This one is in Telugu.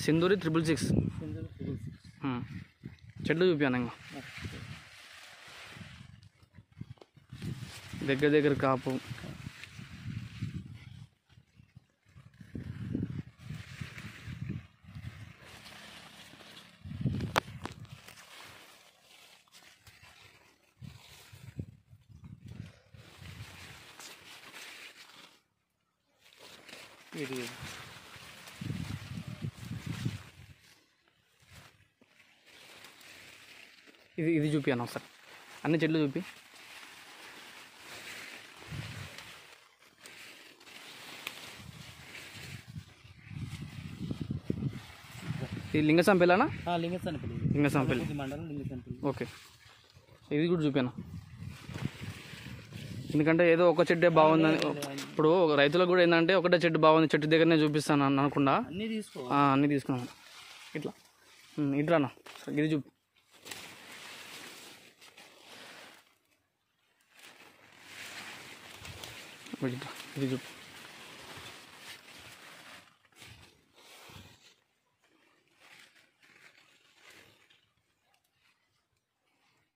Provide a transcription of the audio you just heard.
సింధూరి 666. సింధూరి 666. చెట్లు చూపించాను ఇంకా దగ్గర దగ్గర కాపు. ఇది చూపియాను ఒకసారి, అన్ని చెట్లు చూపి. ఇది లింగసంపేలానా? లింగసంపల్లి మండలం లింగసంపల్లి. ఓకే, ఇది కూడా చూపాను. ఎందుకంటే ఏదో ఒక చెట్టే బాగుందని, ఇప్పుడు రైతులకు కూడా ఏంటంటే ఒకటే చెట్టు బాగుంది చెట్టు దగ్గరనే చూపిస్తాను అనకుండా అన్నీ తీసుకున్నాను. ఇట్లా ఇట్లానా ఇది చూపి. ఇది చూపి.